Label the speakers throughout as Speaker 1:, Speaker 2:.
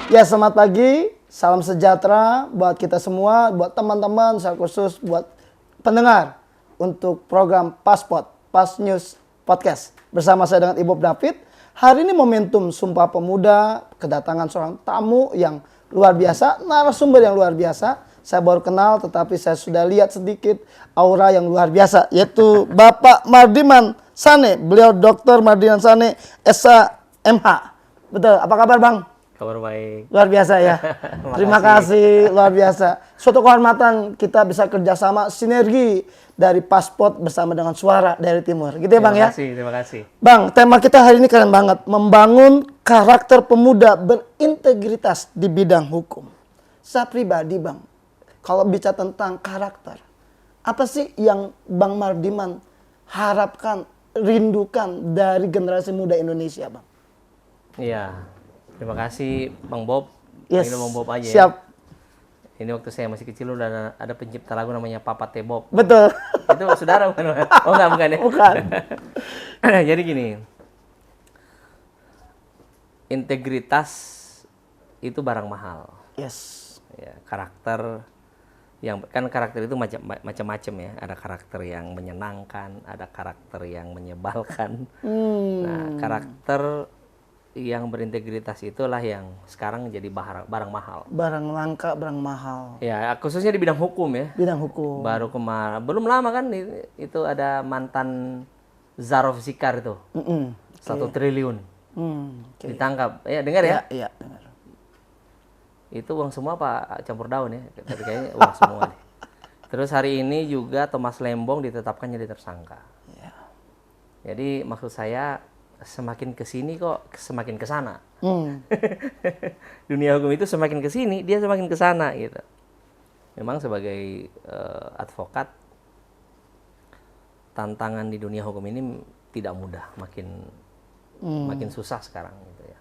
Speaker 1: Ya, selamat pagi, salam sejahtera buat kita semua, buat teman-teman, secara khusus buat pendengar untuk program Paspot, Pas News Podcast. Bersama saya dengan Ibob David. Hari ini momentum Sumpah Pemuda, kedatangan seorang tamu yang luar biasa, narasumber yang luar biasa. Saya baru kenal, tetapi saya sudah lihat sedikit aura yang luar biasa, yaitu Bapak Mardiman Sane. Beliau Dr. Mardiman Sane, SHMH. Betul, apa kabar Bang?
Speaker 2: Kabar baik.
Speaker 1: Luar biasa ya. Terima kasih, luar biasa. Suatu kehormatan kita bisa kerjasama sinergi dari Paspot bersama dengan Suara dari Timur. Gitu ya Bang ya?
Speaker 2: Terima kasih.
Speaker 1: Bang, tema kita hari ini keren banget. Membangun karakter pemuda berintegritas di bidang hukum. Saya pribadi Bang, kalau bicara tentang karakter, apa sih yang Bang Mardiman harapkan, rindukan dari generasi muda Indonesia Bang?
Speaker 2: Iya. Terima kasih Bang Bob.
Speaker 1: Yes.
Speaker 2: Panggil Bang Bob aja.
Speaker 1: Siap.
Speaker 2: Ya. Ini waktu saya masih kecil udah ada pencipta lagu namanya Papa T Bob.
Speaker 1: Betul.
Speaker 2: Itu saudara bukan? Oh enggak, bukan ya?
Speaker 1: Bukan.
Speaker 2: Jadi gini. Integritas itu barang mahal.
Speaker 1: Yes.
Speaker 2: Ya, karakter yang kan karakter itu macam-macam ya. Ada karakter yang menyenangkan, ada karakter yang menyebalkan. Nah, karakter yang berintegritas itulah yang sekarang jadi barang mahal.
Speaker 1: Barang langka, barang mahal.
Speaker 2: Ya, khususnya di bidang hukum ya.
Speaker 1: Bidang hukum.
Speaker 2: Baru kemarin, belum lama kan itu ada mantan Zarof Zikar itu. 1 triliun.
Speaker 1: Okay.
Speaker 2: Ditangkap. Ya, dengar ya?
Speaker 1: Iya, dengar.
Speaker 2: Itu uang semua Pak campur daun ya. Tapi kayaknya uang semua nih. Terus hari ini juga Thomas Lembong ditetapkan jadi tersangka.
Speaker 1: Ya.
Speaker 2: Jadi maksud saya semakin kesini kok semakin kesana. Dunia hukum itu semakin kesini dia semakin kesana gitu. Memang sebagai advokat tantangan di dunia hukum ini tidak mudah, makin susah sekarang gitu ya.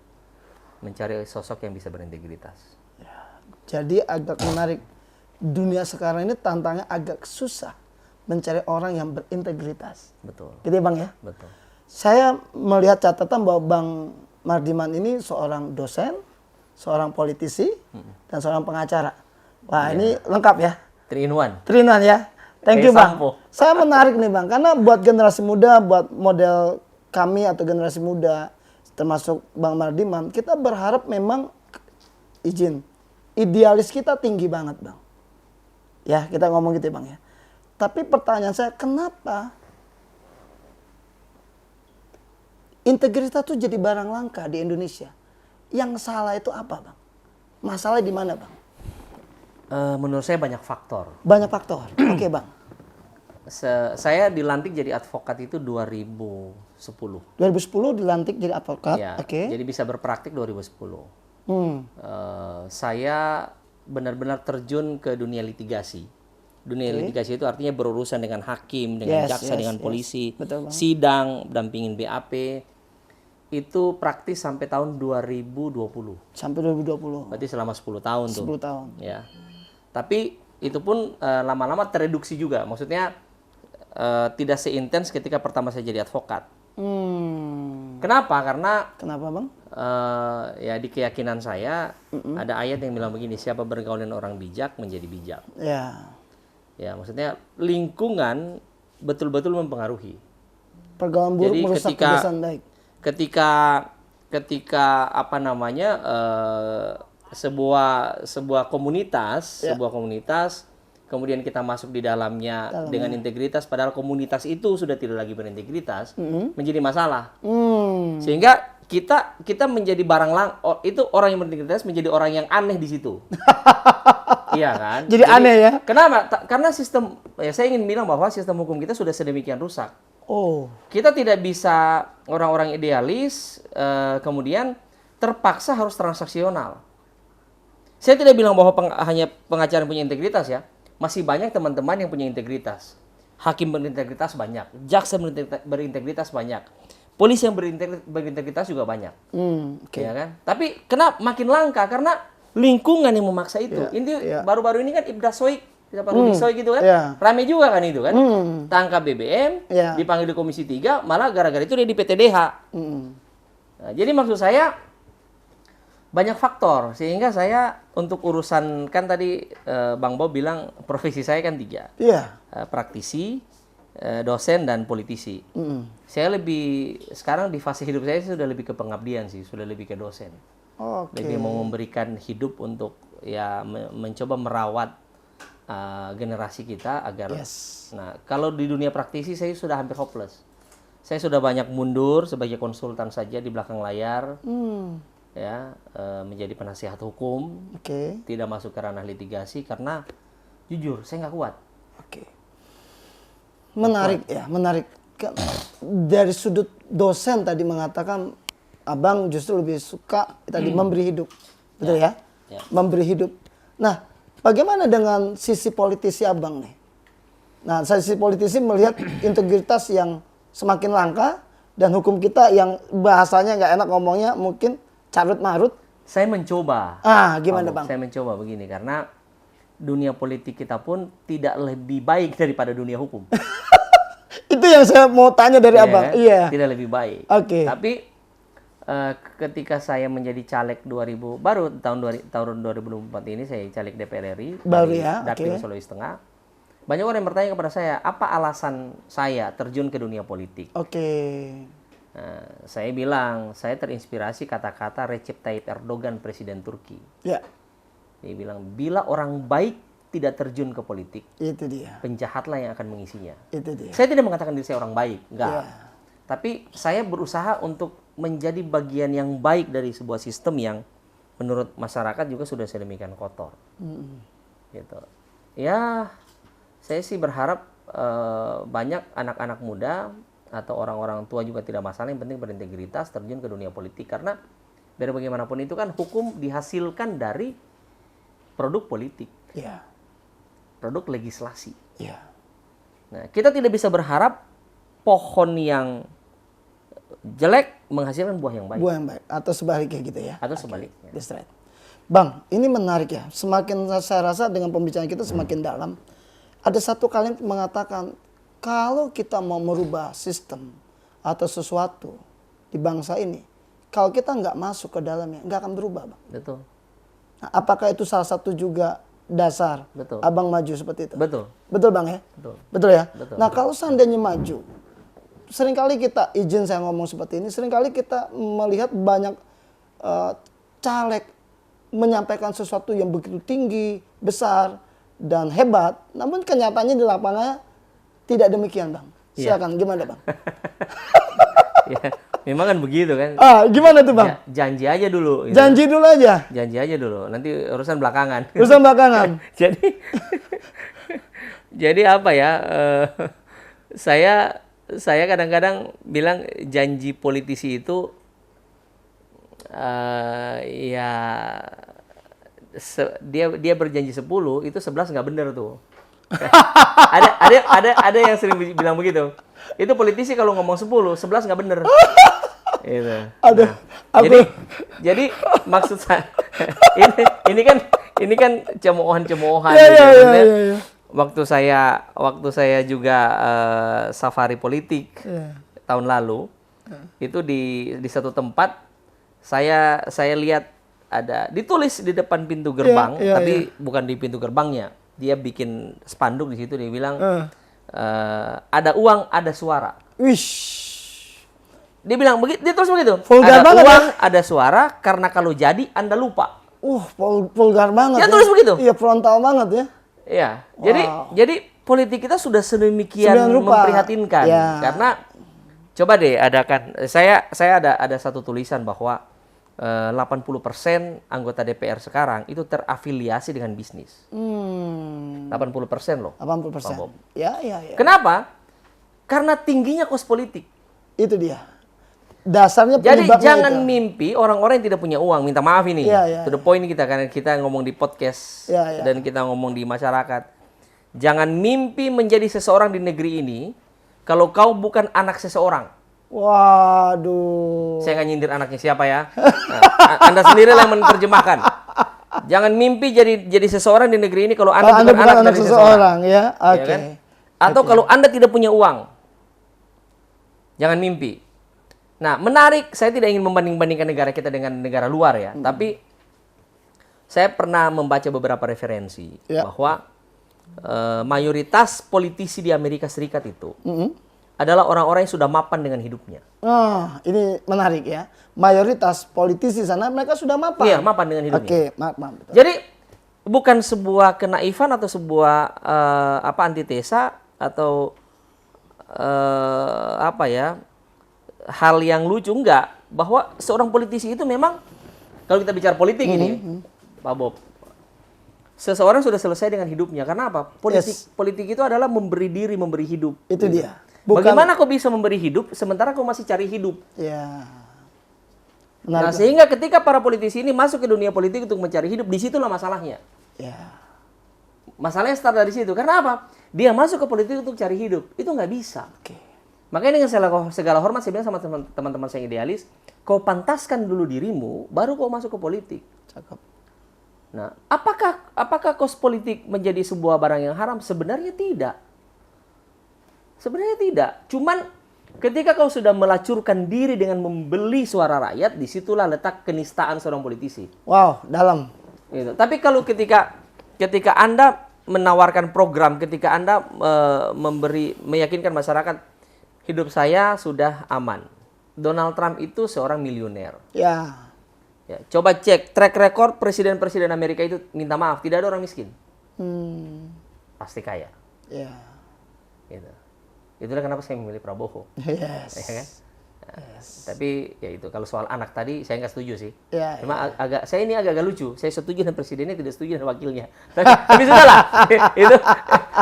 Speaker 2: Mencari sosok yang bisa berintegritas.
Speaker 1: Ya. Jadi agak menarik, dunia sekarang ini tantangannya agak susah mencari orang yang berintegritas.
Speaker 2: Betul.
Speaker 1: Gitu ya Bang ya?
Speaker 2: Betul.
Speaker 1: Saya melihat catatan bahwa Bang Mardiman ini seorang dosen, seorang politisi, dan seorang pengacara. Wah, ini lengkap ya.
Speaker 2: 3 in 1.
Speaker 1: Trinan ya. Thank you Bang.
Speaker 2: Sampo.
Speaker 1: Saya menarik nih Bang, karena buat generasi muda, buat model kami atau generasi muda, termasuk Bang Mardiman, kita berharap memang idealis kita tinggi banget Bang. Ya, kita ngomong gitu ya Bang ya. Tapi pertanyaan saya, kenapa integritas itu jadi barang langka di Indonesia? Yang salah itu apa Bang? Masalahnya di mana Bang?
Speaker 2: Menurut saya banyak faktor.
Speaker 1: Banyak faktor. Oke Bang.
Speaker 2: Saya dilantik jadi advokat itu 2010.
Speaker 1: 2010 dilantik jadi advokat.
Speaker 2: Ya,
Speaker 1: Oke.
Speaker 2: jadi bisa berpraktik 2010. Saya benar-benar terjun ke dunia litigasi. Dunia litigasi itu artinya berurusan dengan hakim, dengan jaksa, dengan polisi,
Speaker 1: Betul, Bang.
Speaker 2: sidang, dampingin BAP. Itu praktis sampai tahun 2020.
Speaker 1: Sampai 2020.
Speaker 2: Berarti selama 10 tahun tuh.
Speaker 1: 10 tahun.
Speaker 2: Ya. Tapi itu pun lama-lama tereduksi juga. Maksudnya tidak seintens ketika pertama saya jadi advokat. Kenapa? Karena
Speaker 1: Kenapa Bang?
Speaker 2: ya di keyakinan saya ada ayat yang bilang begini, siapa bergaul dengan orang bijak menjadi bijak.
Speaker 1: Ya.
Speaker 2: Ya, maksudnya lingkungan betul-betul mempengaruhi.
Speaker 1: Pergaulan buruk
Speaker 2: Jadi
Speaker 1: merusak kebiasaan baik.
Speaker 2: Ketika apa namanya sebuah komunitas, kemudian kita masuk di dalamnya dengan integritas, padahal komunitas itu sudah tidak lagi berintegritas, menjadi masalah. Sehingga kita menjadi itu orang yang berintegritas menjadi orang yang aneh di situ. Iya kan?
Speaker 1: Jadi aneh ya?
Speaker 2: Kenapa? Karena saya ingin bilang bahwa sistem hukum kita sudah sedemikian rusak.
Speaker 1: Oh.
Speaker 2: Kita tidak bisa orang-orang idealis kemudian terpaksa harus transaksional. Saya tidak bilang bahwa hanya pengacara punya integritas ya. Masih banyak teman-teman yang punya integritas. Hakim berintegritas banyak, jaksa berintegritas banyak. Polisi yang berintegritas juga banyak. Ya kan? Tapi kenapa makin langka? Karena lingkungan yang memaksa itu. Baru-baru ini kan Ibda Soik, Rudi Soik gitu kan, rame juga kan itu kan. Tangkap BBM, dipanggil di Komisi 3, malah gara-gara itu dia di PTDH. Nah, jadi maksud saya Banyak faktor sehingga saya untuk urusan kan tadi Bang Bob bilang profesi saya kan 3.
Speaker 1: Iya.
Speaker 2: Praktisi, dosen dan politisi. Saya lebih sekarang di fase hidup saya sudah lebih ke pengabdian sih, sudah lebih ke dosen.
Speaker 1: Oke.
Speaker 2: Lebih mau memberikan hidup untuk ya mencoba merawat generasi kita agar.
Speaker 1: Yes.
Speaker 2: Nah, kalau di dunia praktisi saya sudah hampir hopeless. Saya sudah banyak mundur sebagai konsultan saja di belakang layar. Ya, menjadi penasihat hukum,
Speaker 1: Oke.
Speaker 2: tidak masuk ke ranah litigasi karena jujur saya nggak kuat.
Speaker 1: Oke. Menarik ya, menarik. Dari sudut dosen tadi mengatakan abang justru lebih suka tadi memberi hidup, betul ya?
Speaker 2: Ya.
Speaker 1: Memberi hidup. Nah, bagaimana dengan sisi politisi abang nih? Nah, sisi politisi melihat integritas yang semakin langka dan hukum kita yang bahasanya nggak enak ngomongnya mungkin carut marut.
Speaker 2: Saya mencoba.
Speaker 1: Gimana bang?
Speaker 2: Saya mencoba begini karena dunia politik kita pun tidak lebih baik daripada dunia hukum.
Speaker 1: Itu yang saya mau tanya dari abang. Iya.
Speaker 2: Tidak lebih baik.
Speaker 1: Oke.
Speaker 2: Tapi ketika saya menjadi caleg 2000 baru tahun 2024 ini saya caleg DPR RI
Speaker 1: Baru
Speaker 2: dari
Speaker 1: ya,
Speaker 2: Dapil
Speaker 1: oke.
Speaker 2: Sulawesi Tengah. Banyak orang yang bertanya kepada saya, apa alasan saya terjun ke dunia politik?
Speaker 1: Oke.
Speaker 2: Saya bilang, saya terinspirasi kata-kata Recep Tayyip Erdogan, Presiden Turki.
Speaker 1: Ya,
Speaker 2: Dia bilang, bila orang baik tidak terjun ke politik,
Speaker 1: itu dia.
Speaker 2: penjahatlah yang akan mengisinya.
Speaker 1: Itu dia.
Speaker 2: Saya tidak mengatakan diri saya orang baik, enggak.
Speaker 1: Ya.
Speaker 2: Tapi saya berusaha untuk menjadi bagian yang baik dari sebuah sistem yang menurut masyarakat juga sudah sedemikian kotor. Gitu. Ya, saya sih berharap banyak anak-anak muda atau orang-orang tua juga tidak masalah, yang penting berintegritas terjun ke dunia politik karena biar bagaimanapun itu kan hukum dihasilkan dari produk politik,
Speaker 1: Ya.
Speaker 2: produk legislasi.
Speaker 1: Ya.
Speaker 2: Nah, kita tidak bisa berharap pohon yang jelek menghasilkan buah yang baik
Speaker 1: Buah yang baik atau sebaliknya gitu ya.
Speaker 2: atau sebaliknya.
Speaker 1: That's right. Bang, ini menarik ya. Semakin saya rasa dengan pembicaraan kita semakin dalam. Ada satu kalimat mengatakan kalau kita mau merubah sistem atau sesuatu di bangsa ini, kalau kita nggak masuk ke dalamnya, nggak akan berubah, bang.
Speaker 2: Betul.
Speaker 1: Nah, apakah itu salah satu juga dasar
Speaker 2: Betul.
Speaker 1: abang maju seperti itu?
Speaker 2: Betul.
Speaker 1: Betul bang ya?
Speaker 2: Betul.
Speaker 1: Betul ya?
Speaker 2: Betul.
Speaker 1: Nah kalau seandainya maju, seringkali kita, izin saya ngomong seperti ini, seringkali kita melihat banyak caleg menyampaikan sesuatu yang begitu tinggi, besar, dan hebat, namun kenyataannya di lapangan tidak demikian bang. Silakan, gimana bang?
Speaker 2: Ya, memang kan begitu kan.
Speaker 1: Gimana tuh bang?
Speaker 2: Janji aja dulu. Gitu.
Speaker 1: Janji dulu aja,
Speaker 2: Janji aja dulu. Nanti urusan belakangan.
Speaker 1: urusan belakangan.
Speaker 2: jadi apa ya? Saya kadang-kadang bilang janji politisi itu ya dia berjanji 10 itu 11 nggak bener tuh. ada yang sering bilang begitu. Itu politisi kalau ngomong 10, 11 nggak bener. Gitu.
Speaker 1: Aduh,
Speaker 2: Jadi maksud saya ini kan cemoohan-cemoohan.
Speaker 1: Iya,
Speaker 2: gitu.
Speaker 1: iya,
Speaker 2: Maksudnya,
Speaker 1: iya.
Speaker 2: Waktu saya juga safari politik tahun lalu, itu di satu tempat saya lihat ada ditulis di depan pintu gerbang, tapi bukan di pintu gerbangnya. Dia bikin spanduk di situ, dia bilang ada uang, ada suara.
Speaker 1: Wish.
Speaker 2: Dia bilang begitu, dia terus begitu.
Speaker 1: Vulgar
Speaker 2: Ada
Speaker 1: banget
Speaker 2: uang, ada suara, karena kalau jadi Anda lupa.
Speaker 1: Vulgar banget.
Speaker 2: Dia tulis begitu.
Speaker 1: Iya, frontal banget ya.
Speaker 2: Iya. Jadi politik kita sudah sedemikian memprihatinkan.
Speaker 1: Ya.
Speaker 2: Karena coba deh adakan, saya ada satu tulisan bahwa 80% anggota DPR sekarang itu terafiliasi dengan bisnis. 80% loh.
Speaker 1: 80%.
Speaker 2: Pak Bob.
Speaker 1: Ya.
Speaker 2: Kenapa? Karena tingginya kos politik.
Speaker 1: Itu dia. Dasarnya
Speaker 2: Jadi
Speaker 1: penyebabnya
Speaker 2: jangan
Speaker 1: itu.
Speaker 2: mimpi orang-orang yang tidak punya uang. Minta maaf ini.
Speaker 1: Iya.
Speaker 2: To the point kita, karena kita ngomong di podcast
Speaker 1: Iya.
Speaker 2: dan kita ngomong di masyarakat. Jangan mimpi menjadi seseorang di negeri ini kalau kau bukan anak seseorang.
Speaker 1: Waduh.
Speaker 2: Saya nggak nyindir anaknya siapa ya. Nah, Anda sendiri yang menerjemahkan. Jangan mimpi jadi seseorang di negeri ini kalau Anda bukan anak dari seseorang.
Speaker 1: Ya. Oke.
Speaker 2: Ya kan? Atau kalau Anda tidak punya uang. Jangan mimpi. Nah, menarik, saya tidak ingin membanding-bandingkan negara kita dengan negara luar ya. Tapi Saya pernah membaca beberapa referensi
Speaker 1: Ya.
Speaker 2: bahwa mayoritas politisi di Amerika Serikat itu adalah orang-orang yang sudah mapan dengan hidupnya.
Speaker 1: Oh, ini menarik ya. Mayoritas politisi sana mereka sudah mapan.
Speaker 2: Iya, mapan dengan hidupnya.
Speaker 1: Oke, maaf. Betul.
Speaker 2: Jadi bukan sebuah kenaifan atau sebuah antitesa atau hal yang lucu, enggak, bahwa seorang politisi itu memang kalau kita bicara politik ini, Pak Bob, seseorang sudah selesai dengan hidupnya. Karena apa? Politik itu adalah memberi diri, memberi hidup.
Speaker 1: Itu dia.
Speaker 2: Bagaimana kau bisa memberi hidup sementara kau masih cari hidup?
Speaker 1: Ya.
Speaker 2: Nah, sehingga ketika para politisi ini masuk ke dunia politik untuk mencari hidup, disitulah masalahnya.
Speaker 1: Ya.
Speaker 2: Masalahnya start dari situ. Karena apa? Dia masuk ke politik untuk cari hidup. Itu nggak bisa.
Speaker 1: Oke.
Speaker 2: Makanya dengan segala hormat saya bilang sama teman-teman saya yang idealis, kau pantaskan dulu dirimu, baru kau masuk ke politik.
Speaker 1: Cakep.
Speaker 2: Nah, apakah kos politik menjadi sebuah barang yang haram? Sebenarnya tidak. Sebenarnya tidak. Cuman ketika kau sudah melacurkan diri dengan membeli suara rakyat, disitulah letak kenistaan seorang politisi.
Speaker 1: Wow, dalam.
Speaker 2: Gitu. Tapi kalau ketika Anda menawarkan program, ketika Anda meyakinkan masyarakat, hidup saya sudah aman. Donald Trump itu seorang miliuner.
Speaker 1: Ya.
Speaker 2: Ya, coba cek track record presiden-presiden Amerika itu, minta maaf, tidak ada orang miskin. Pasti kaya.
Speaker 1: Ya.
Speaker 2: Gitu. Itulah kenapa saya memilih Prabowo.
Speaker 1: Yes.
Speaker 2: Ya kan? Nah, tapi ya itu kalau soal anak tadi saya nggak setuju sih.
Speaker 1: Ya,
Speaker 2: Cuma saya ini agak lucu. Saya setuju dengan presidennya, tidak setuju dengan wakilnya. Tapi sudahlah. Itu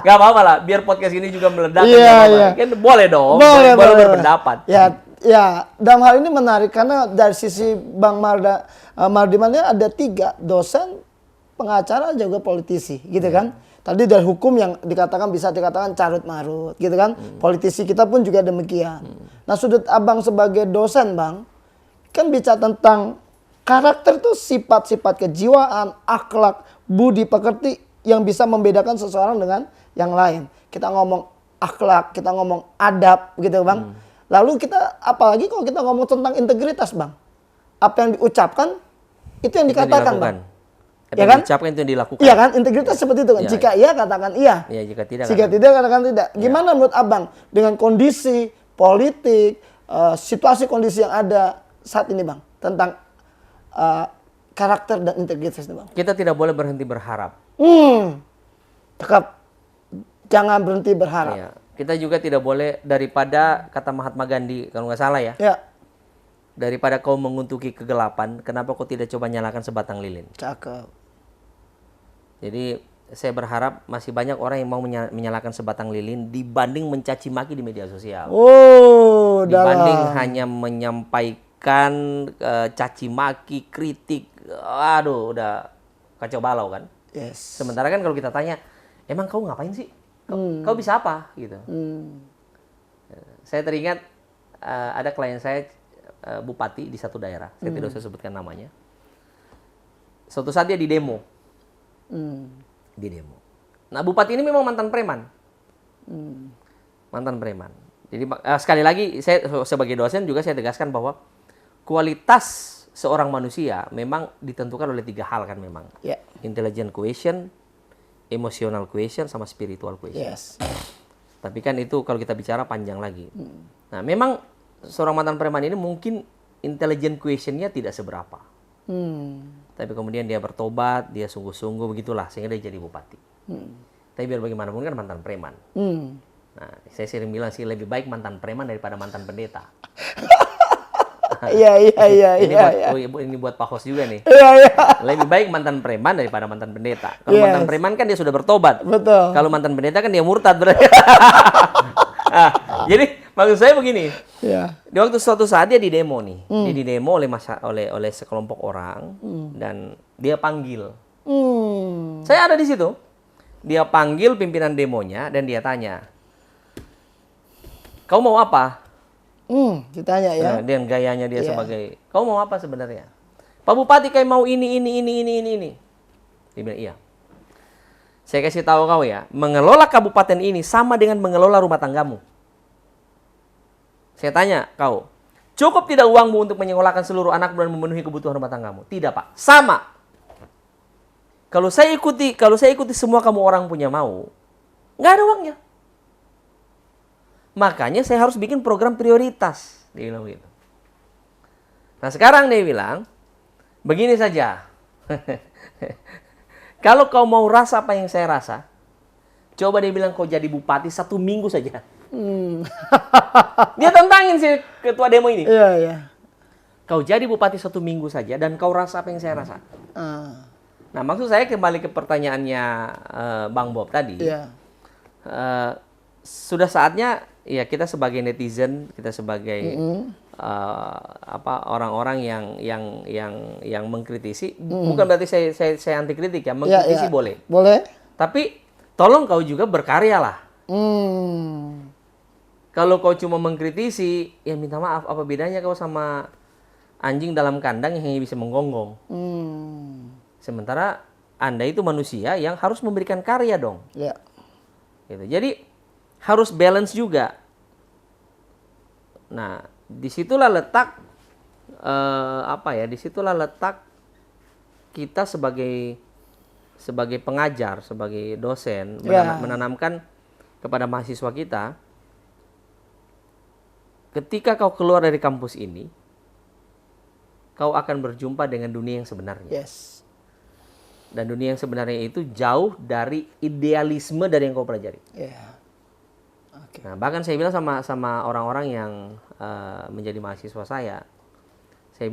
Speaker 2: nggak apa-apa lah. Biar podcast ini juga meledak.
Speaker 1: Iya.
Speaker 2: Kan boleh dong.
Speaker 1: Boleh
Speaker 2: berpendapat.
Speaker 1: Ya, dalam hal ini menarik karena dari sisi Bang Mardiman ada 3 dosen, pengacara juga politisi, gitu kan? Tadi dari hukum yang bisa dikatakan carut marut, gitu kan? Politisi kita pun juga demikian. Nah, sudut abang sebagai dosen, Bang, kan bicara tentang karakter tuh sifat-sifat kejiwaan, akhlak, budi pekerti yang bisa membedakan seseorang dengan yang lain. Kita ngomong akhlak, kita ngomong adab, gitu, Bang. Lalu kita, apalagi kalau kita ngomong tentang integritas, Bang. Apa yang diucapkan, itu yang dikatakan, Bang.
Speaker 2: Ya kan? Diucapkan itu yang dilakukan.
Speaker 1: Iya kan, integritas seperti itu kan. Jika iya, katakan iya.
Speaker 2: Iya, jika tidak.
Speaker 1: Jika tidak, katakan tidak. Gimana menurut Abang dengan kondisi politik, situasi kondisi yang ada saat ini, Bang, tentang karakter dan integritas ini, Bang?
Speaker 2: Kita tidak boleh berhenti berharap.
Speaker 1: Cakap. Jangan berhenti berharap.
Speaker 2: Iya. Kita juga tidak boleh, daripada kata Mahatma Gandhi kalau nggak salah ya.
Speaker 1: Ya.
Speaker 2: Daripada kau menguntuki kegelapan, kenapa kau tidak coba nyalakan sebatang lilin?
Speaker 1: Cakep.
Speaker 2: Jadi saya berharap masih banyak orang yang mau menyalakan sebatang lilin dibanding mencaci maki di media sosial.
Speaker 1: Oh,
Speaker 2: dibanding hanya menyampaikan caci maki, kritik. Aduh, udah kacau balau kan.
Speaker 1: Yes.
Speaker 2: Sementara kan kalau kita tanya, emang kau ngapain sih? Kau bisa apa? Gitu. Saya teringat ada klien saya bupati di satu daerah, saya tidak usah sebutkan namanya. Suatu saat dia di demo. Di demo. Nah, bupati ini memang mantan preman. Mantan preman. Jadi sekali lagi saya sebagai dosen juga saya tegaskan bahwa kualitas seorang manusia memang ditentukan oleh 3 hal kan memang.
Speaker 1: Yeah.
Speaker 2: Intelligent quotient, emotional quotient, sama spiritual quotient.
Speaker 1: Yes.
Speaker 2: Tapi kan itu kalau kita bicara panjang lagi. Nah, memang seorang mantan preman ini mungkin intelligent quotient-nya tidak seberapa. Tapi kemudian dia bertobat, dia sungguh-sungguh begitulah sehingga dia jadi bupati. Tapi biar bagaimanapun kan mantan preman. Nah, saya sering bilang sih lebih baik mantan preman daripada mantan pendeta.
Speaker 1: Iya.
Speaker 2: Ini buat Pak Hos juga nih.
Speaker 1: Iya.
Speaker 2: Lebih baik mantan preman daripada mantan pendeta. Kalau mantan preman kan dia sudah bertobat.
Speaker 1: Betul.
Speaker 2: Kalau mantan pendeta kan dia murtad berarti. Nah, jadi maksud saya begini.
Speaker 1: Iya.
Speaker 2: Di waktu suatu saat dia di demo nih. Dia di demo oleh sekelompok orang dan dia panggil. Saya ada di situ. Dia panggil pimpinan demonya dan dia tanya, "Kau mau apa?"
Speaker 1: Ditanya ya.
Speaker 2: Nah, dengan gayanya dia sebagai, "Kau mau apa sebenarnya?" "Pak Bupati, kayak mau ini. Dia bilang, "Iya." Saya kasih tahu kau ya, mengelola kabupaten ini sama dengan mengelola rumah tanggamu. Saya tanya kau, cukup tidak uangmu untuk menyekolahkan seluruh anak dan memenuhi kebutuhan rumah tanggamu? Tidak, Pak. Sama. Kalau saya ikuti semua kamu orang punya mau, nggak ada uangnya. Makanya saya harus bikin program prioritas. Dia bilang begitu. Nah sekarang dia bilang, begini saja. Kalau kau mau rasa apa yang saya rasa, coba dia bilang kau jadi bupati 1 minggu saja. Dia tantangin si ketua demo ini.
Speaker 1: Iya, iya.
Speaker 2: Kau jadi bupati 1 minggu saja dan kau rasa apa yang saya rasa. Nah maksud saya kembali ke pertanyaannya Bang Bob tadi.
Speaker 1: Iya.
Speaker 2: Sudah saatnya ya kita sebagai netizen, kita sebagai orang-orang yang mengkritisi, bukan berarti saya anti kritik ya, mengkritisi boleh.
Speaker 1: Boleh.
Speaker 2: Tapi tolong kau juga berkarya lah. Kalau kau cuma mengkritisi, ya minta maaf, apa bedanya kau sama anjing dalam kandang yang hanya bisa menggonggong? Sementara Anda itu manusia yang harus memberikan karya dong.
Speaker 1: Ya.
Speaker 2: Gitu. Jadi harus balance juga. Nah, disitulah letak disitulah letak kita sebagai pengajar, sebagai dosen menanamkan kepada mahasiswa kita, ketika kau keluar dari kampus ini, kau akan berjumpa dengan dunia yang sebenarnya.
Speaker 1: Yes.
Speaker 2: Dan dunia yang sebenarnya itu jauh dari idealisme dari yang kau pelajari.
Speaker 1: Yeah. Okay.
Speaker 2: Nah, bahkan saya bilang sama orang-orang yang menjadi mahasiswa saya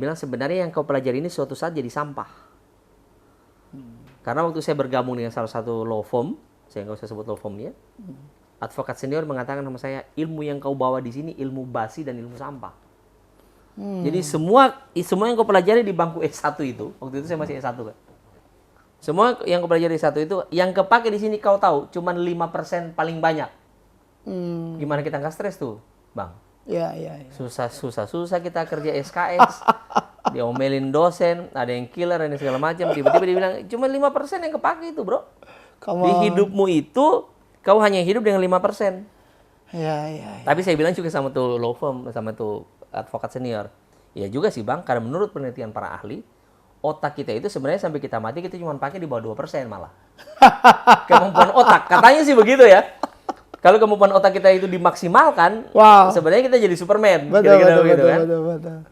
Speaker 2: bilang sebenarnya yang kau pelajari ini suatu saat jadi sampah. Karena waktu saya bergabung dengan salah satu law firm, saya nggak usah sebut law firmnya, advokat senior mengatakan sama saya, ilmu yang kau bawa di sini ilmu basi dan ilmu sampah. Jadi semua yang kau pelajari di bangku S1 itu, waktu itu saya masih S1 kan. Semua yang kau pelajari S1 itu, yang kepake di sini kau tahu, cuman 5% paling banyak. Gimana kita nggak stres tuh, Bang?
Speaker 1: Ya.
Speaker 2: Susah kita kerja SKS. Diomelin dosen, ada yang killer, ada yang segala macam. Tiba-tiba dia bilang, cuma 5% yang kepake itu, bro. Di hidupmu itu, kau hanya hidup dengan 5%.
Speaker 1: Ya.
Speaker 2: Tapi saya bilang juga sama tuh law firm, sama tuh advokat senior. Ya juga sih Bang, karena menurut penelitian para ahli, otak kita itu sebenarnya sampai kita mati, kita cuma pakai di bawah 2% malah. Kemampuan otak, katanya sih begitu ya. Kalau kemampuan otak kita itu dimaksimalkan, sebenarnya kita jadi Superman.
Speaker 1: Betul.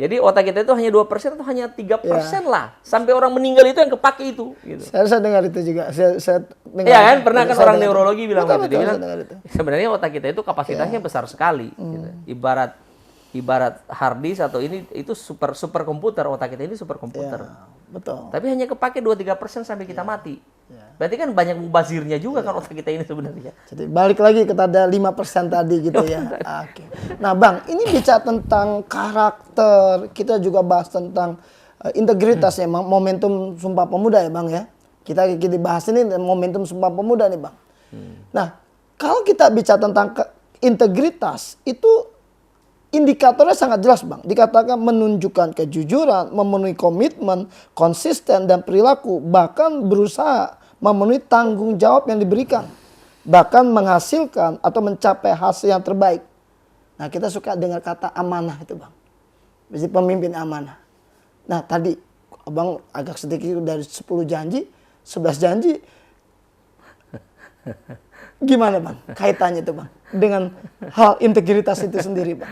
Speaker 2: Jadi otak kita itu hanya 2% atau hanya 3% lah. Sampai orang meninggal itu yang kepake itu. Gitu.
Speaker 1: Saya dengar itu juga. Saya dengar.
Speaker 2: Iya kan, pernah kan orang neurologi bilang gitu. Dia bilang, sebenarnya otak kita itu kapasitasnya besar sekali. Gitu. Ibarat hard disk atau itu super komputer, otak kita ini super komputer.
Speaker 1: Betul.
Speaker 2: Tapi hanya kepake 2-3% sampai kita mati. Berarti kan banyak mubazirnya juga kan otak kita ini sebenarnya.
Speaker 1: Jadi balik lagi kepada 5% tadi gitu ya. Oke. Nah Bang, ini bicara tentang karakter, kita juga bahas tentang integritas ya, momentum Sumpah Pemuda ya Bang ya. Kita bahas ini momentum Sumpah Pemuda nih Bang. Nah, kalau kita bicara tentang integritas, itu indikatornya sangat jelas Bang. Dikatakan menunjukkan kejujuran, memenuhi komitmen, konsisten dan perilaku, bahkan berusaha memenuhi tanggung jawab yang diberikan. Bahkan menghasilkan atau mencapai hasil yang terbaik. Nah kita suka dengar kata amanah itu Bang. Jadi pemimpin amanah. Nah tadi Abang agak sedikit dari 10 janji, 11 janji. Gimana Bang kaitannya itu Bang dengan hal integritas itu sendiri Bang?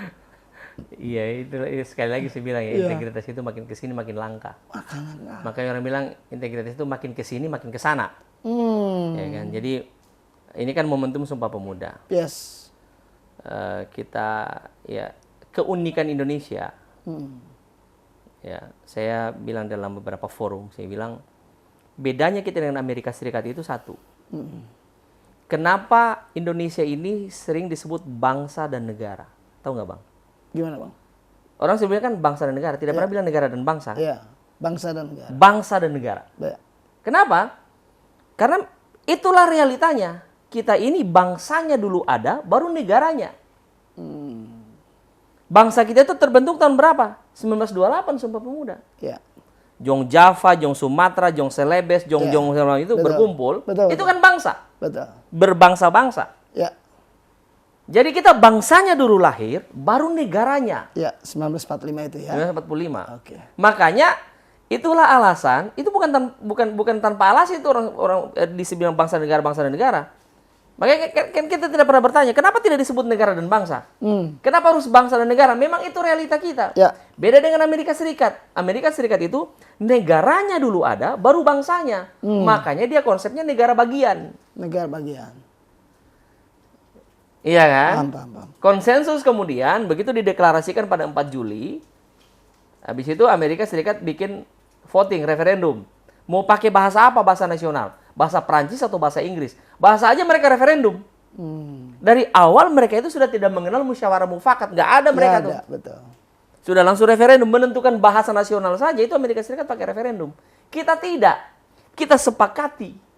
Speaker 2: Iya, itu sekali lagi saya bilang ya, integritas itu makin kesini makin langka. Makanya orang bilang integritas itu makin kesini makin kesana. Ya kan? Jadi ini kan momentum Sumpah Pemuda.
Speaker 1: Yes.
Speaker 2: Keunikan Indonesia. Ya, saya bilang dalam beberapa forum, saya bilang bedanya kita dengan Amerika Serikat itu satu. Kenapa Indonesia ini sering disebut bangsa dan negara? Tahu nggak Bang?
Speaker 1: Gimana Bang?
Speaker 2: Orang sebenarnya kan bangsa dan negara, tidak pernah bilang negara dan bangsa.
Speaker 1: Iya, bangsa dan negara.
Speaker 2: Bangsa dan negara. Kenapa? Karena itulah realitanya. Kita ini bangsanya dulu ada, baru negaranya. Bangsa kita itu terbentuk tahun berapa? 1928 Sumpah Pemuda.
Speaker 1: Iya.
Speaker 2: Jong Java, Jong Sumatera, Jong Celebes, Jong itu berkumpul. Itu kan bangsa.
Speaker 1: Betul.
Speaker 2: Berbangsa-bangsa.
Speaker 1: Ya.
Speaker 2: Jadi kita bangsanya dulu lahir, baru negaranya.
Speaker 1: Ya, 1945 itu ya.
Speaker 2: 1945.
Speaker 1: Oke.
Speaker 2: Makanya itulah alasan, itu bukan tanpa alasan itu orang dibilang bangsa dan negara. Makanya kan kita tidak pernah bertanya, kenapa tidak disebut negara dan bangsa? Kenapa harus bangsa dan negara? Memang itu realita kita.
Speaker 1: Ya.
Speaker 2: Beda dengan Amerika Serikat. Amerika Serikat itu negaranya dulu ada, baru bangsanya. Makanya dia konsepnya negara bagian.
Speaker 1: Negara bagian.
Speaker 2: Iya kan?
Speaker 1: Paham.
Speaker 2: Konsensus kemudian begitu dideklarasikan pada 4 Juli, habis itu Amerika Serikat bikin voting, referendum. Mau pakai bahasa apa? Bahasa nasional. Bahasa Prancis atau bahasa Inggris. Bahasa aja mereka referendum. Dari awal mereka itu sudah tidak mengenal musyawarah mufakat. Nggak ada mereka tuh.
Speaker 1: Betul.
Speaker 2: Sudah langsung referendum. Menentukan bahasa nasional saja itu Amerika Serikat pakai referendum. Kita tidak. Kita sepakati.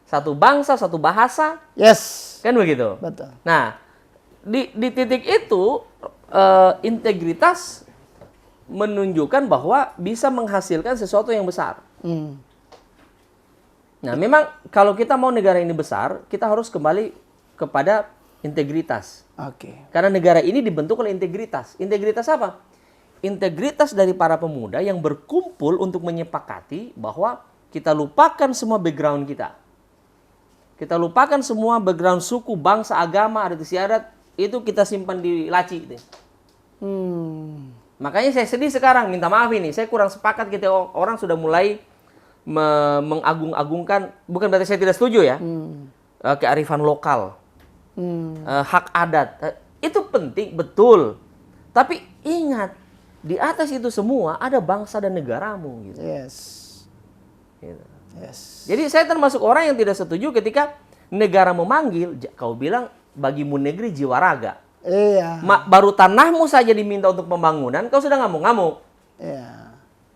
Speaker 2: Satu bangsa, satu bahasa.
Speaker 1: Yes.
Speaker 2: Kan begitu?
Speaker 1: Betul.
Speaker 2: Nah, di titik itu integritas menunjukkan bahwa bisa menghasilkan sesuatu yang besar. Nah, memang kalau kita mau negara ini besar, kita harus kembali kepada integritas.
Speaker 1: Oke.
Speaker 2: Karena negara ini dibentuk oleh integritas. Integritas apa? Integritas dari para pemuda yang berkumpul untuk menyepakati bahwa kita lupakan semua background kita. Kita lupakan semua background suku, bangsa, agama, adat istiadat, itu kita simpan di laci. Gitu. Makanya saya sedih sekarang, minta maaf ini, saya kurang sepakat kita orang sudah mulai mengagung-agungkan, bukan berarti saya tidak setuju ya, kearifan lokal, hak adat, itu penting, betul. Tapi ingat, di atas itu semua ada bangsa dan negaramu. Gitu.
Speaker 1: Yes.
Speaker 2: Gitu.
Speaker 1: Yes.
Speaker 2: Jadi saya termasuk orang yang tidak setuju ketika negara memanggil, kau bilang bagimu negeri jiwa raga.
Speaker 1: Iya.
Speaker 2: Baru tanahmu saja diminta untuk pembangunan, kau sudah ngamuk-ngamuk.
Speaker 1: Iya.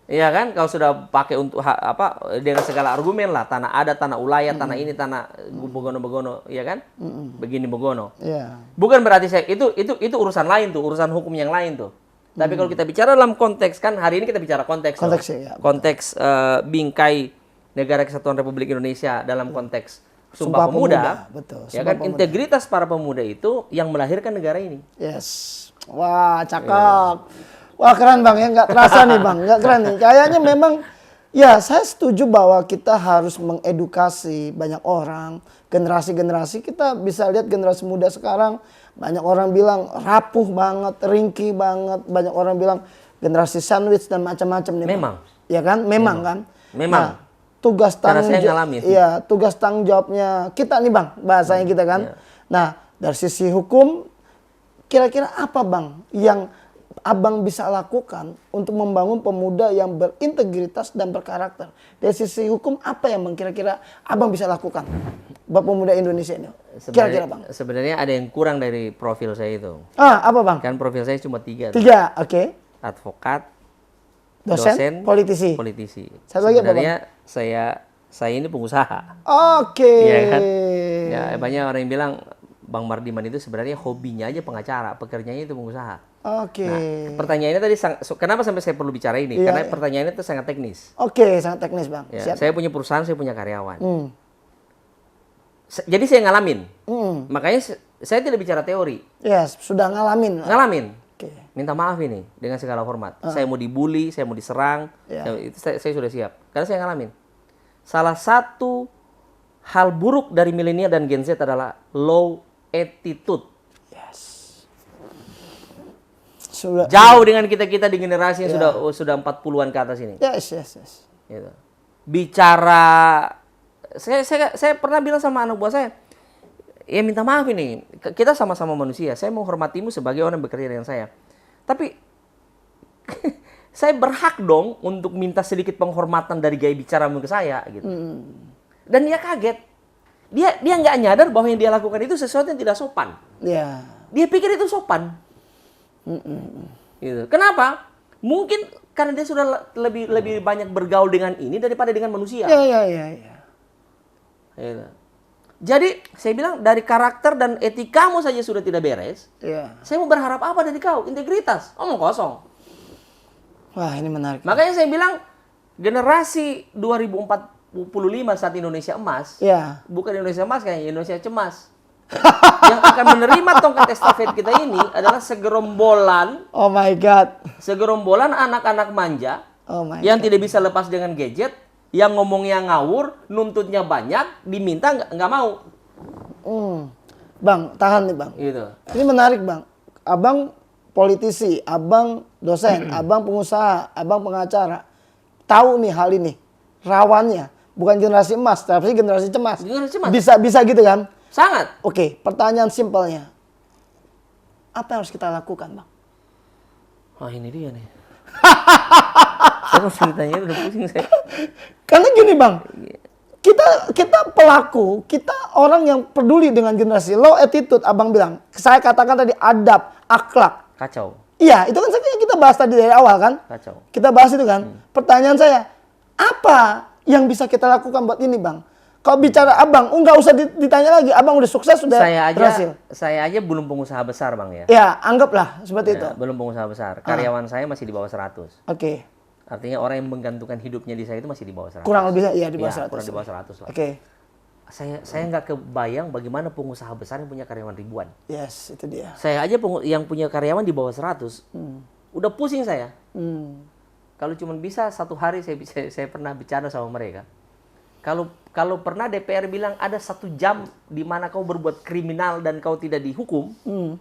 Speaker 2: Iya kan, kau sudah pakai untuk dengan segala argumen lah, tanah adat, tanah ulayat, tanah ini, tanah begono-begono, iya kan? Begini begono.
Speaker 1: Iya.
Speaker 2: Bukan berarti saya itu urusan lain tuh, urusan hukum yang lain tuh. Tapi kalau kita bicara dalam konteks, kan hari ini kita bicara konteks.
Speaker 1: Konteksnya, ya,
Speaker 2: konteks bingkai Negara Kesatuan Republik Indonesia dalam konteks Sumpah Pemuda.
Speaker 1: Betul.
Speaker 2: Ya
Speaker 1: Sumpah
Speaker 2: kan,
Speaker 1: Pemuda.
Speaker 2: integritas para pemuda itu yang melahirkan negara ini.
Speaker 1: Yes. Wah, cakep. Wah, keren Bang ya, nggak terasa nih Bang, nggak keren nih. Kayaknya memang, ya saya setuju bahwa kita harus mengedukasi banyak orang, generasi-generasi. Kita bisa lihat generasi muda sekarang, banyak orang bilang rapuh banget, ringkih banget. Banyak orang bilang generasi sandwich dan macam-macam nih Bang.
Speaker 2: Memang.
Speaker 1: Ya kan, memang kan.
Speaker 2: Memang.
Speaker 1: Nah, tugas
Speaker 2: Karena
Speaker 1: tanggung
Speaker 2: saya ngalamin.
Speaker 1: iya, tugas tanggung jawabnya kita nih Bang, bahasanya kita kan.
Speaker 2: Iya.
Speaker 1: Nah, dari sisi hukum, kira-kira apa Bang yang Abang bisa lakukan untuk membangun pemuda yang berintegritas dan berkarakter? Dari sisi hukum apa yang Bang kira-kira Abang bisa lakukan buat pemuda Indonesia ini? Kira-kira Bang.
Speaker 2: Sebenarnya ada yang kurang dari profil saya itu.
Speaker 1: Apa Bang?
Speaker 2: Kan profil saya cuma 3.
Speaker 1: 3, oke.
Speaker 2: Advokat,
Speaker 1: Dosen, politisi. Satu lagi apa,
Speaker 2: Sebenarnya saya ini pengusaha.
Speaker 1: Oke.
Speaker 2: Iya kan? Ya, banyak orang yang bilang Bang Mardiman itu sebenarnya hobinya aja pengacara, pekerjaannya itu pengusaha.
Speaker 1: Oke.
Speaker 2: Nah, pertanyaannya tadi, kenapa sampai saya perlu bicara ini?
Speaker 1: Iya,
Speaker 2: Karena
Speaker 1: iya.
Speaker 2: pertanyaannya itu sangat teknis.
Speaker 1: Oke, sangat teknis Bang.
Speaker 2: Ya,
Speaker 1: Siap.
Speaker 2: saya punya perusahaan, saya punya karyawan. Jadi saya ngalamin. Makanya saya tidak bicara teori.
Speaker 1: Yes, sudah ngalamin.
Speaker 2: Ngalamin.
Speaker 1: Oke.
Speaker 2: Minta maaf ini dengan segala hormat. Saya mau dibully, saya mau diserang,
Speaker 1: Iya.
Speaker 2: itu saya sudah siap. Karena saya ngalamin. Salah satu hal buruk dari milenial dan Gen Z adalah low attitude.
Speaker 1: Yes. Sudah.
Speaker 2: Jauh dengan kita-kita di generasi yang sudah 40-an ke atas ini.
Speaker 1: Yes.
Speaker 2: Gitu. Bicara, saya pernah bilang sama anak buah saya, ya minta maaf ini, kita sama-sama manusia. Saya menghormatimu sebagai orang yang bekerja dengan saya. Tapi saya berhak dong untuk minta sedikit penghormatan dari gaya bicaramu ke saya, gitu. Dan dia kaget. Dia nggak nyadar bahwa yang dia lakukan itu sesuatu yang tidak sopan.
Speaker 1: Ya.
Speaker 2: Dia pikir itu sopan. Gitu. Kenapa? Mungkin karena dia sudah lebih banyak bergaul dengan ini daripada dengan manusia.
Speaker 1: Ya.
Speaker 2: Gitu. Jadi saya bilang dari karakter dan etikamu saja sudah tidak beres.
Speaker 1: Ya.
Speaker 2: Saya mau berharap apa dari kau? Integritas. Omong kosong.
Speaker 1: Wah, ini menarik.
Speaker 2: Makanya saya bilang generasi 2045 saat Indonesia emas,
Speaker 1: Ya.
Speaker 2: bukan Indonesia emas kayaknya, Indonesia cemas. Yang akan menerima tongkat estafet kita ini adalah segerombolan
Speaker 1: Oh my God.
Speaker 2: anak-anak manja
Speaker 1: Oh my
Speaker 2: Yang
Speaker 1: God.
Speaker 2: tidak bisa lepas dengan gadget, yang ngomongnya ngawur, nuntutnya banyak, diminta nggak mau.
Speaker 1: Bang, tahan nih bang.
Speaker 2: Gitu.
Speaker 1: Ini menarik bang. Abang politisi, abang dosen, abang pengusaha, abang pengacara. Tahu nih hal ini. Rawannya. Bukan generasi emas, tapi generasi cemas.
Speaker 2: Generasi cemas.
Speaker 1: Bisa gitu kan?
Speaker 2: Sangat.
Speaker 1: Oke, pertanyaan simpelnya. Apa yang harus kita lakukan bang?
Speaker 2: Wah ini dia nih. Saya mau ceritanya udah pusing saya.
Speaker 1: Karena gini bang. Kita pelaku, kita orang yang peduli dengan generasi. Low attitude, abang bilang. Saya katakan tadi adab, akhlak.
Speaker 2: Kacau.
Speaker 1: Iya, itu kan kita bahas tadi dari awal kan.
Speaker 2: Kacau.
Speaker 1: Kita bahas itu kan. Pertanyaan saya, apa yang bisa kita lakukan buat ini bang? Kalau bicara abang, nggak usah ditanya lagi. Abang udah sukses, sudah berhasil.
Speaker 2: Saya aja belum pengusaha besar bang ya.
Speaker 1: Ya, anggaplah seperti itu.
Speaker 2: Ya, belum pengusaha besar. Karyawan saya masih di bawah 100.
Speaker 1: Oke.
Speaker 2: Artinya orang yang menggantungkan hidupnya di saya itu masih di bawah 100.
Speaker 1: Kurang lebih ya di bawah
Speaker 2: Ya,
Speaker 1: 100.
Speaker 2: kurang di bawah 100 lah.
Speaker 1: Oke.
Speaker 2: Saya nggak kebayang bagaimana pengusaha besar yang punya karyawan ribuan.
Speaker 1: Yes, itu dia.
Speaker 2: Saya aja yang punya karyawan di bawah 100. Udah pusing saya. Kalau cuma bisa satu hari saya pernah bicara sama mereka. Kalau pernah DPR bilang ada 1 jam di mana kau berbuat kriminal dan kau tidak dihukum,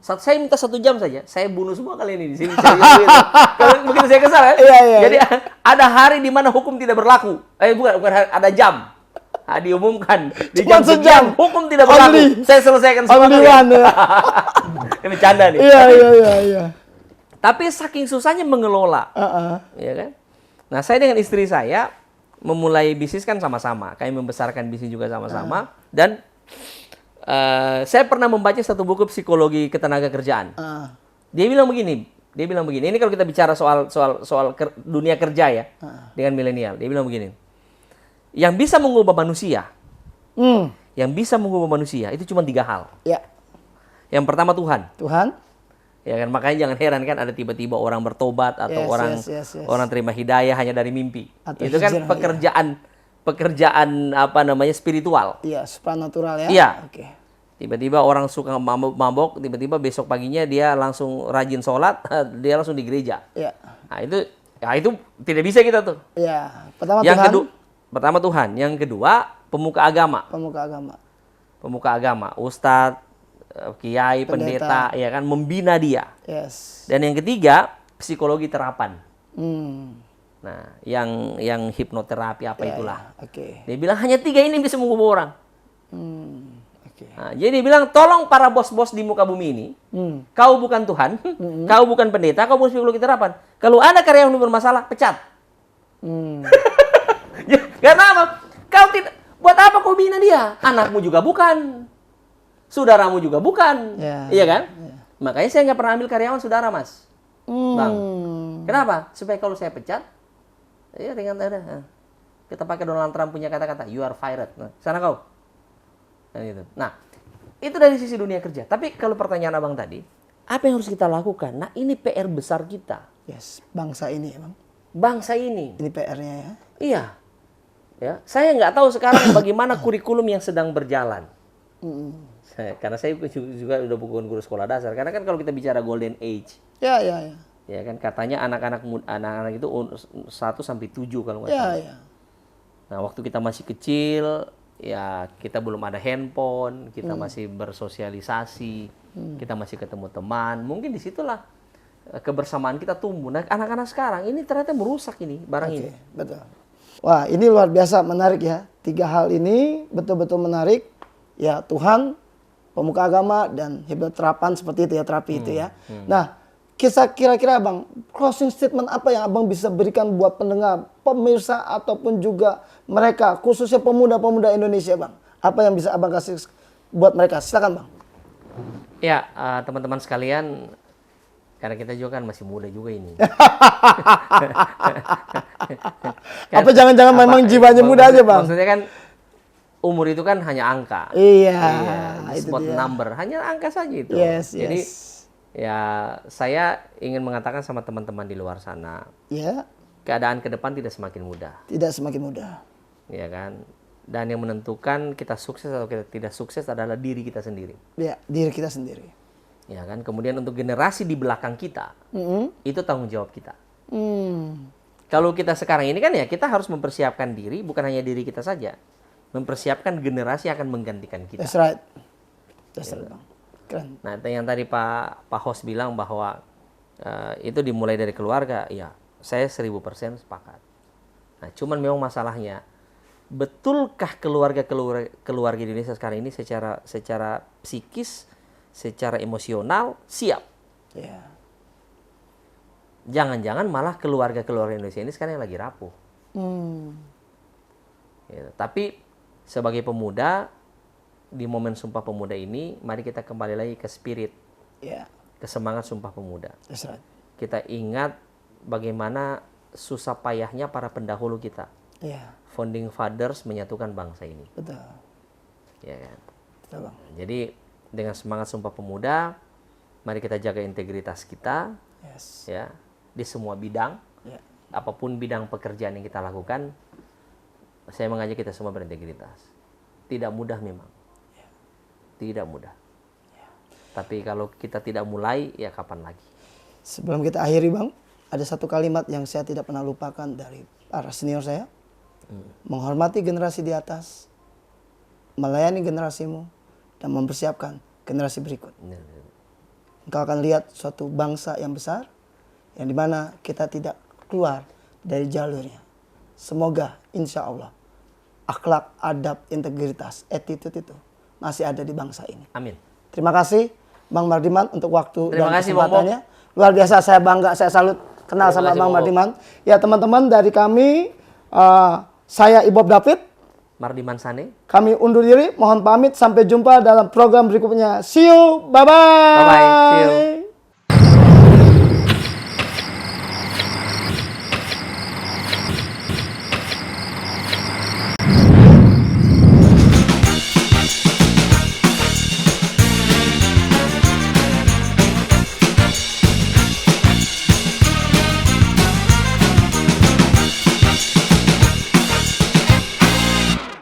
Speaker 2: saya minta 1 jam saja, saya bunuh semua kalian ini di sini. Kalau begitu saya kesal kan?
Speaker 1: Iya.
Speaker 2: Jadi ada hari di mana hukum tidak berlaku. Bukan hari, ada jam. Diumumkan di
Speaker 1: Cuma
Speaker 2: jam sekian hukum tidak berlaku. Saya selesaikan semua. Ini bercanda nih.
Speaker 1: Iya.
Speaker 2: Tapi saking susahnya mengelola, ya kan? Nah, saya dengan istri saya memulai bisnis kan sama-sama. Kami membesarkan bisnis juga sama-sama. Dan saya pernah membaca satu buku psikologi ketenagakerjaan. Dia bilang begini. Ini kalau kita bicara soal dunia kerja ya, dengan milenial. Dia bilang begini. Yang bisa mengubah manusia, itu cuma 3 hal.
Speaker 1: Ya.
Speaker 2: Yang pertama Tuhan. Ya kan, makanya jangan heran kan ada tiba-tiba orang bertobat atau orang terima hidayah hanya dari mimpi.
Speaker 1: Atau
Speaker 2: itu kan pekerjaan apa namanya spiritual.
Speaker 1: Iya, supranatural ya.
Speaker 2: Iya.
Speaker 1: Oke.
Speaker 2: Tiba-tiba orang suka mabok, tiba-tiba besok paginya dia langsung rajin sholat, dia langsung di gereja.
Speaker 1: Iya.
Speaker 2: Nah, itu tidak bisa kita tuh.
Speaker 1: Iya.
Speaker 2: Pertama Tuhan, yang kedua pemuka agama. Pemuka agama, ustadz, kiai, pendeta, ya kan, membina dia.
Speaker 1: Yes.
Speaker 2: Dan yang ketiga, psikologi terapan. Nah, yang hipnoterapi itulah.
Speaker 1: Oke.
Speaker 2: Dia bilang hanya 3 ini bisa mengubah orang.
Speaker 1: Oke.
Speaker 2: Nah, jadi dia bilang tolong para bos-bos di muka bumi ini, kau bukan Tuhan, kau bukan pendeta, kau bukan psikologi terapan. Kalau ada karyawan yang bermasalah, pecat. Karena apa? Kau tidak, buat apa kau bina dia? Anakmu juga bukan. Saudaramu juga bukan, iya kan? Makanya saya nggak pernah ambil karyawan saudara, Mas. Bang, kenapa? Supaya kalau saya pecat, ya ringan ada. Kita pakai Donald Trump punya kata-kata, you are fired. Nah, sana kau. Nah, itu dari sisi dunia kerja. Tapi kalau pertanyaan abang tadi, apa yang harus kita lakukan? Nah, ini PR besar kita.
Speaker 1: Yes, bangsa ini emang.
Speaker 2: Bangsa ini.
Speaker 1: Ini PR-nya ya.
Speaker 2: Iya. Ya, saya nggak tahu sekarang bagaimana kurikulum yang sedang berjalan. Karena saya juga udah bukan guru sekolah dasar. Karena kan kalau kita bicara golden age,
Speaker 1: Ya.
Speaker 2: ya kan katanya anak-anak itu 1 sampai 7 kalau nggak salah.
Speaker 1: Ya.
Speaker 2: Nah, waktu kita masih kecil, ya kita belum ada handphone, kita masih bersosialisasi, kita masih ketemu teman. Mungkin disitulah kebersamaan kita tumbuh. Nah, anak-anak sekarang ini ternyata merusak ini barang ini.
Speaker 1: Betul. Wah, ini luar biasa menarik ya. 3 hal ini betul-betul menarik. Ya, Tuhan, pemuka agama, dan hipnoterapan seperti itu ya, terapi itu ya. Nah, kira-kira Bang, closing statement apa yang Abang bisa berikan buat pendengar, pemirsa, ataupun juga mereka, khususnya pemuda-pemuda Indonesia Bang? Apa yang bisa Abang kasih buat mereka? Silakan Bang.
Speaker 2: Ya, teman-teman sekalian, karena kita juga kan masih muda juga ini.
Speaker 1: Apa jangan-jangan memang jiwanya muda aja Bang?
Speaker 2: Maksudnya kan umur itu kan hanya angka.
Speaker 1: Iya,
Speaker 2: itu spot number, hanya angka saja itu.
Speaker 1: Yes.
Speaker 2: Jadi ya saya ingin mengatakan sama teman-teman di luar sana, keadaan ke depan tidak semakin mudah.
Speaker 1: Tidak semakin mudah.
Speaker 2: Ya kan? Dan yang menentukan kita sukses atau kita tidak sukses adalah diri kita sendiri.
Speaker 1: Ya, diri kita sendiri.
Speaker 2: Ya kan? Kemudian untuk generasi di belakang kita, itu tanggung jawab kita. Kalau kita sekarang ini kan ya kita harus mempersiapkan diri, bukan hanya diri kita saja. Mempersiapkan generasi yang akan menggantikan kita.
Speaker 1: That's right. That's right, Bang. Keren.
Speaker 2: Nah, yang tadi Pak Host bilang bahwa itu dimulai dari keluarga, ya saya 1000% sepakat. Nah, cuman memang masalahnya, betulkah keluarga Indonesia sekarang ini secara psikis, secara emosional siap?
Speaker 1: Ya.
Speaker 2: Jangan-jangan malah keluarga Indonesia ini sekarang yang lagi rapuh. Ya, tapi sebagai pemuda, di momen Sumpah Pemuda ini, mari kita kembali lagi ke spirit,
Speaker 1: Ya.
Speaker 2: ke semangat Sumpah Pemuda.
Speaker 1: That's right.
Speaker 2: Kita ingat bagaimana susah payahnya para pendahulu kita.
Speaker 1: Ya.
Speaker 2: Founding fathers menyatukan bangsa ini.
Speaker 1: Betul.
Speaker 2: Ya kan?
Speaker 1: Betul, Bang.
Speaker 2: Jadi dengan semangat Sumpah Pemuda, mari kita jaga integritas kita,
Speaker 1: Yes.
Speaker 2: ya, di semua bidang.
Speaker 1: Ya.
Speaker 2: Apapun bidang pekerjaan yang kita lakukan, saya mengajak kita semua berintegritas. Tidak mudah memang. Tidak mudah. Tapi kalau kita tidak mulai, ya kapan lagi?
Speaker 1: Sebelum kita akhiri, Bang, ada satu kalimat yang saya tidak pernah lupakan dari para senior saya. Menghormati generasi di atas, melayani generasimu, dan mempersiapkan generasi berikut. Engkau akan lihat suatu bangsa yang besar, yang dimana kita tidak keluar dari jalurnya. Semoga insya Allah akhlak, adab, integritas, attitude itu masih ada di bangsa ini.
Speaker 2: Amin.
Speaker 1: Terima kasih Bang Mardiman untuk waktu
Speaker 2: Terima
Speaker 1: dan
Speaker 2: kasih, Bang
Speaker 1: kesempatannya. Luar biasa, saya bangga, saya salut kenal
Speaker 2: Terima
Speaker 1: sama
Speaker 2: kasih,
Speaker 1: Bang
Speaker 2: Bang
Speaker 1: Mardiman. Ya teman-teman, dari kami, saya Ibob David,
Speaker 2: Mardiman Sane.
Speaker 1: kami undur diri, mohon pamit, sampai jumpa dalam program berikutnya. See you, bye-bye.
Speaker 2: Bye-bye, see you.